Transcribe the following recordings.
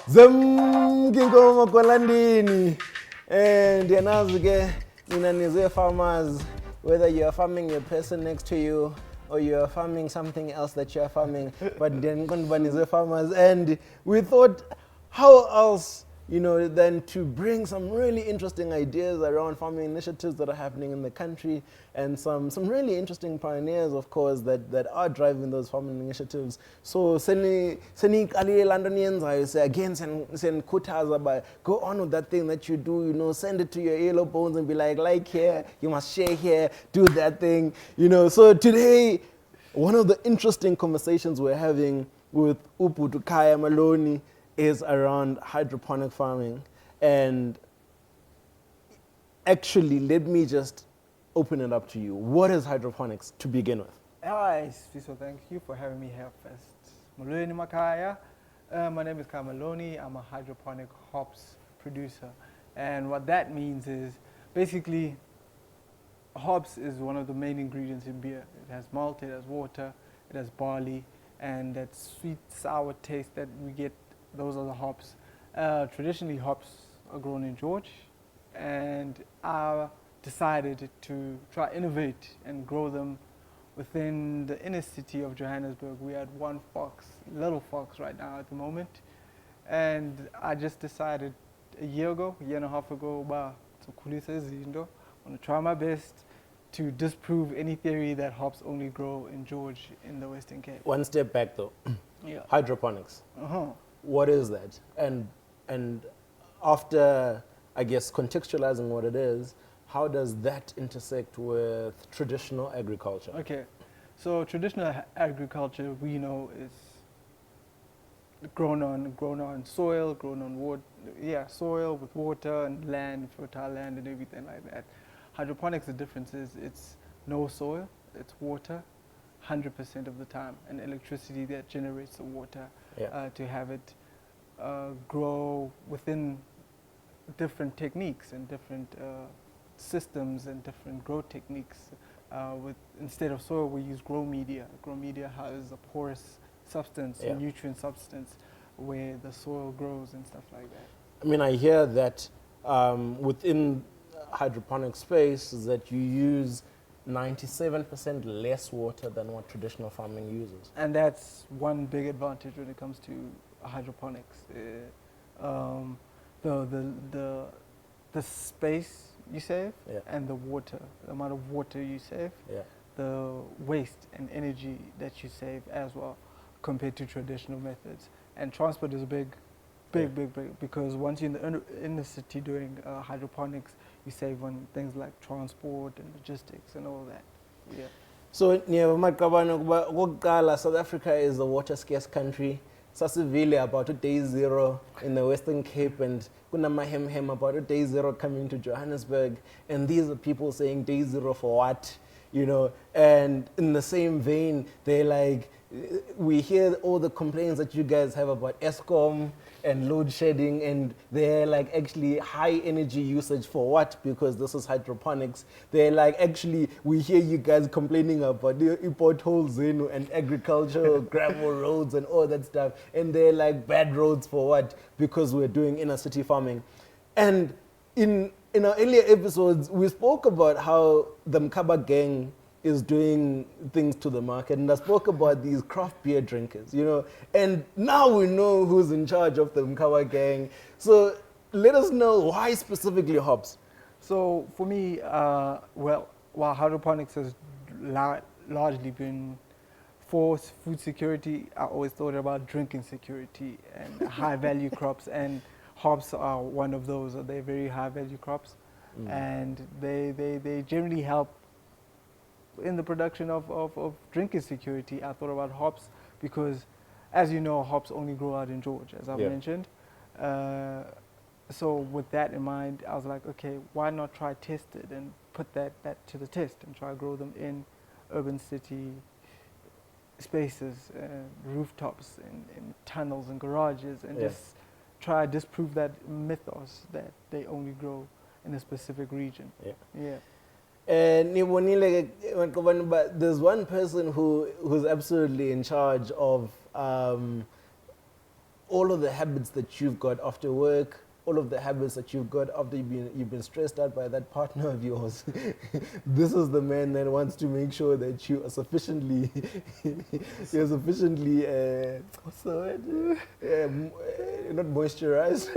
Zemkinkomo kolandini. And yanazi ke mina nize farmers, whether you are farming your person next to you or you are farming something else that you are farming, but then nize farmers, and we thought how else than to bring some really interesting ideas around farming initiatives that are happening in the country, and some really interesting pioneers, of course, that are driving those farming initiatives. So again, senikhuthaza by go on with that thing that you do, send it to your yellow bones and be like here, you must share here, do that thing, So today, one of the interesting conversations we're having with Uputu Kaya Maloney is around hydroponic farming. And actually, let me just open it up to you. What is hydroponics to begin with? Hi, so thank you for having me here first. Maloney Makaya. My name is Kaya Maloney. I'm a hydroponic hops producer. And what that means is basically hops is one of the main ingredients in beer. It has malt, it has water, it has barley, and that sweet, sour taste that we get, those are the hops. Traditionally, hops are grown in George, and I decided to try innovate and grow them within the inner city of Johannesburg. We had one fox, little fox right now at the moment, and I just decided a year and a half ago, I'm going to try my best to disprove any theory that hops only grow in George in the Western Cape. One step back though. Yeah. Hydroponics. What is that? And after, I guess, contextualizing what it is, how does that intersect with traditional agriculture? Okay, so traditional agriculture we know is grown on soil, grown on water, soil with water and land, fertile land and everything like that. Hydroponics, the difference is it's no soil, it's water 100% of the time, and electricity that generates the water to have it grow within different techniques and different systems and different grow techniques. Instead of soil, we use grow media. Grow media has a porous substance, a nutrient substance, where the soil grows and stuff like that. I mean, I hear that within hydroponic space that you use 97% less water than what traditional farming uses. And that's one big advantage when it comes to hydroponics. The space you save and the water, the amount of water you save, the waste and energy that you save as well compared to traditional methods. And transport is a big, because once you're in the city doing hydroponics, you save on things like transport and logistics and all that. Yeah. So, South Africa is a water scarce country. Sasivile about day zero in the Western Cape, and Kunamahem about day zero coming to Johannesburg. And these are people saying day zero for what? And in the same vein, they're like, we hear all the complaints that you guys have about Eskom and load shedding, and they're like actually high energy usage for what? Because this is hydroponics. They're like, actually, we hear you guys complaining about the potholes and agricultural gravel roads and all that stuff, and they're like, bad roads for what? Because we're doing inner city farming. And in our earlier episodes, we spoke about how the Mkaba gang is doing things to the market, and I spoke about these craft beer drinkers, and now we know who's in charge of the Mkawa gang. So let us know why specifically hops. So for me, while hydroponics has largely been for food security, I always thought about drinking security and high value crops, and hops are one of those. They're very high value crops, and they generally help in the production of drinking security. I thought about hops because, as you know, hops only grow out in George, as I've mentioned. So with that in mind, I was like, okay, why not try test it and put that to the test and try grow them in urban city spaces, rooftops, in tunnels and garages, and just try to disprove that mythos that they only grow in a specific region. But there's one person who's absolutely in charge of all of the habits that you've got after work, all of the habits that you've got after you've been stressed out by that partner of yours. This is the man that wants to make sure that you are sufficiently, you're sufficiently, what's the word? Not moisturized.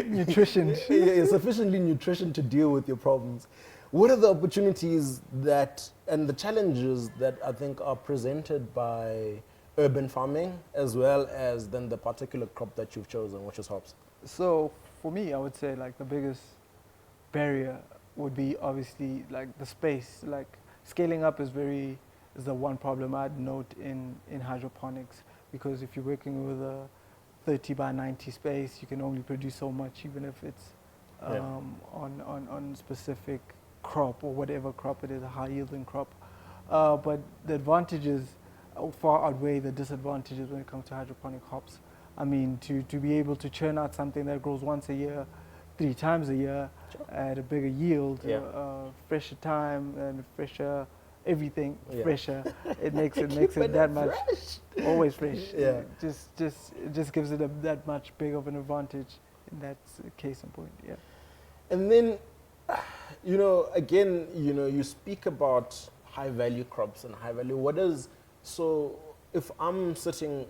Nutrition. You're sufficiently nutrition to deal with your problems. What are the opportunities that and the challenges that I think are presented by urban farming, as well as then the particular crop that you've chosen, which is hops? So for me, I would say like the biggest barrier would be obviously like the space. Like scaling up is the one problem I'd note in hydroponics, because if you're working with a 30 by 90 space, you can only produce so much, even if it's on specific crop or whatever crop it is, a high yielding crop. But the advantages far outweigh the disadvantages when it comes to hydroponic hops. I mean, to be able to churn out something that grows once a year, 3 times a year, Sure. at a bigger yield, Yeah. fresher time and fresher everything, Yeah. fresher. It makes it that much always fresh. Yeah. It just gives it that much big of an advantage in that case in point. Yeah. And then, again, you speak about high value crops and high value. So if I'm sitting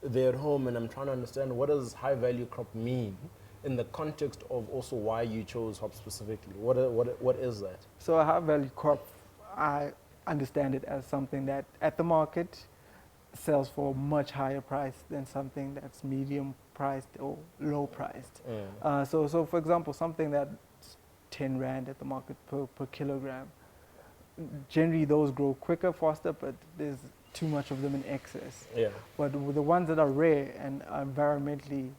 there at home and I'm trying to understand what does high value crop mean in the context of also why you chose hops specifically, what is that? So a high value crop, I understand it as something that at the market sells for a much higher price than something that's medium priced or low priced. So for example, something that's 10 Rand at the market per kilogram, generally those grow quicker, faster, but there's too much of them in excess. Yeah. But with the ones that are rare and are environmentally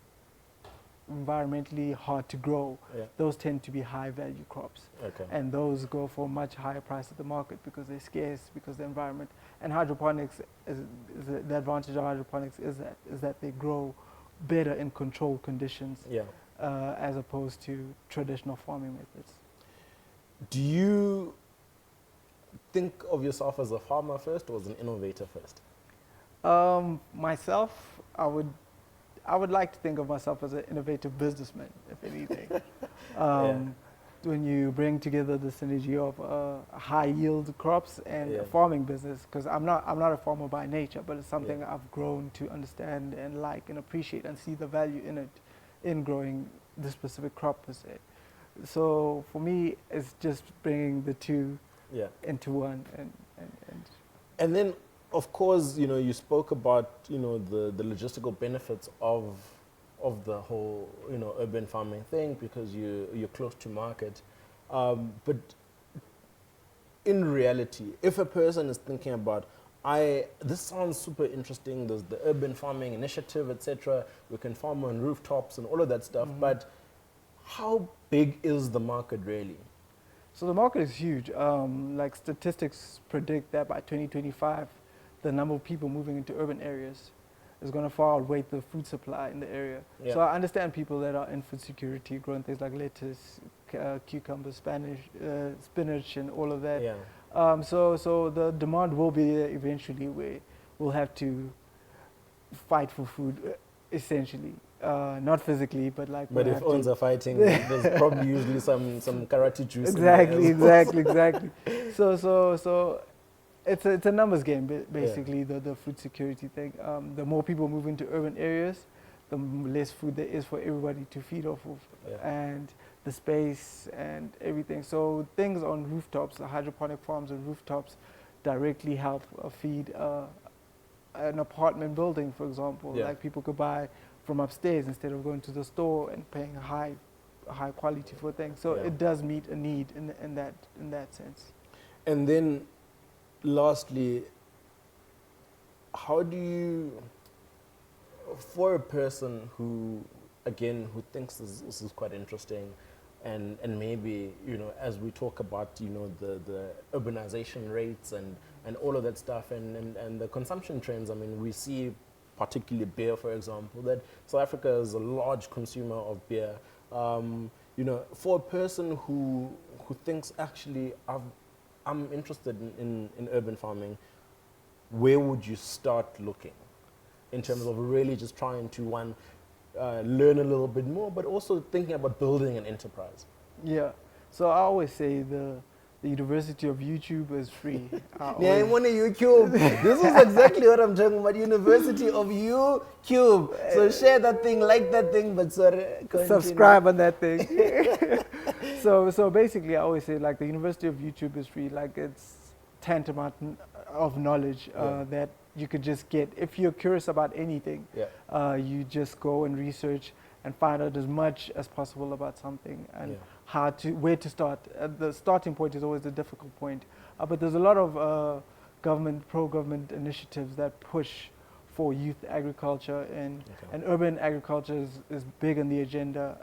hard to grow, Yeah. those tend to be high value crops. Okay. And those go for a much higher price at the market because they're scarce, because the environment. And hydroponics, the advantage of hydroponics is that they grow better in controlled conditions, Yeah. as opposed to traditional farming methods. Do you think of yourself as a farmer first or as an innovator first? Myself, I would like to think of myself as an innovative businessman, if anything. When you bring together the synergy of high yield crops and a farming business, because I'm not a farmer by nature, but it's something I've grown to understand and like and appreciate and see the value in it, in growing this specific crop per se. So for me, it's just bringing the two into one. And then, of course, you spoke about, the logistical benefits of the whole, urban farming thing because you're close to market. But in reality, if a person is thinking about, this sounds super interesting, there's the urban farming initiative, etc. We can farm on rooftops and all of that stuff. But how big is the market really? So the market is huge. Like statistics predict that by 2025, the number of people moving into urban areas is going to far outweigh the food supply in the area. Yeah. So I understand people that are in food security, growing things like lettuce, cucumbers, spinach, and all of that. Yeah. So the demand will be there eventually, where we'll have to fight for food, essentially. Not physically, but like. But if owns are fighting, there's probably usually some karate juice. Exactly. So it's a numbers game, basically. The food security thing. The more people move into urban areas, the less food there is for everybody to feed off of, and the space and everything. So things on rooftops, the hydroponic farms on rooftops, directly help feed an apartment building, for example. Like people could buy from upstairs instead of going to the store and paying high quality for things. So it does meet a need in that sense. And then, lastly, how do you, for a person who thinks this is quite interesting, and maybe as we talk about the urbanization rates and all of that stuff and the consumption trends, I mean, we see particularly beer, for example, that South Africa is a large consumer of beer. For a person who thinks, actually, I'm interested in urban farming, where would you start looking? in terms of really just trying to learn a little bit more, but also thinking about building an enterprise? Yeah. So I always say the University of YouTube is free. Yeah, I'm on YouTube. This is exactly what I'm talking about. University of YouTube. So share that thing, like that thing, but sorry, subscribe on that thing. So basically, I always say like the University of YouTube is free. Like it's tantamount of knowledge that you could just get if you're curious about anything. Yeah. You just go and research and find out as much as possible about something and where to start. The starting point is always the difficult point, but there's a lot of pro-government initiatives that push for youth agriculture, and urban agriculture is big on the agenda.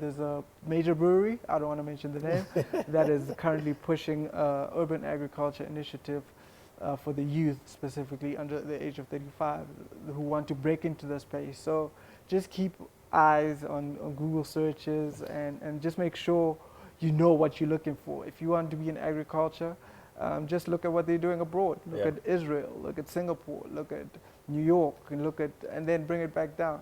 There's a major brewery, I don't want to mention the name, that is currently pushing urban agriculture initiative for the youth, specifically under the age of 35, who want to break into the space. So just keep eyes on Google searches and just make sure you know what you're looking for. If you want to be in agriculture, just look at what they're doing abroad. Look at Israel, look at Singapore, look at New York, and then bring it back down.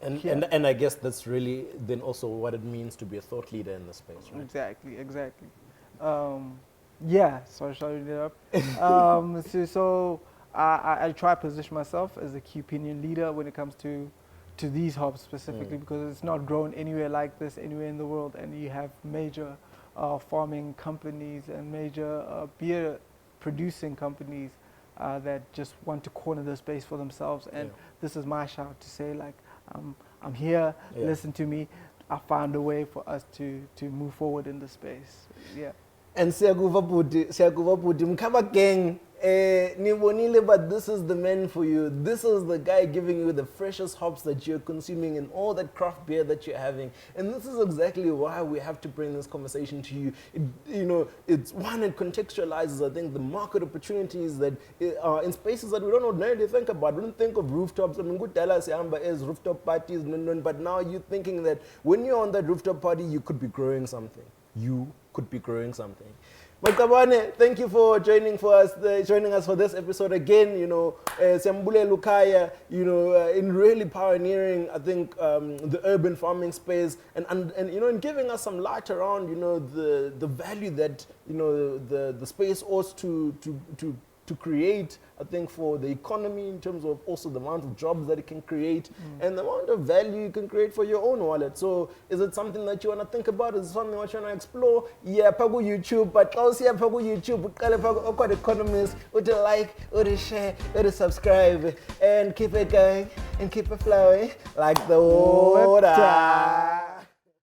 And I guess that's really then also what it means to be a thought leader in the space, right? Exactly. Sorry, shall I read it up? So I try to position myself as a key opinion leader when it comes to these hops specifically, because it's not grown anywhere like this anywhere in the world, and you have major farming companies and major beer producing companies that just want to corner the space for themselves, and this is my shout to say, like, I'm here, listen to me. I found a way for us to move forward in the space. And siyakuva budi mkhaba gang, nibonile, but this is the man for you. This is the guy giving you the freshest hops that you're consuming and all that craft beer that you're having. And this is exactly why we have to bring this conversation to you. It contextualizes, I think, the market opportunities that are in spaces that we don't ordinarily think about. We don't think of rooftops. I mean, good Dallas is rooftop parties, but now you're thinking that when you're on that rooftop party, you could be growing something. Makabane, thank you for joining us for this episode again. Siyambule Lukaya, in really pioneering, I think, the urban farming space and giving us some light around, the value that, the space ought to create, I think, for the economy in terms of also the amount of jobs that it can create and the amount of value you can create for your own wallet. So is it something that you want to think about? Is it something that you want to explore? Yeah, pagu YouTube, but also yeah, pagu YouTube, pagu economists, would you like, would you share, would you subscribe, and keep it going and keep it flowing like the water.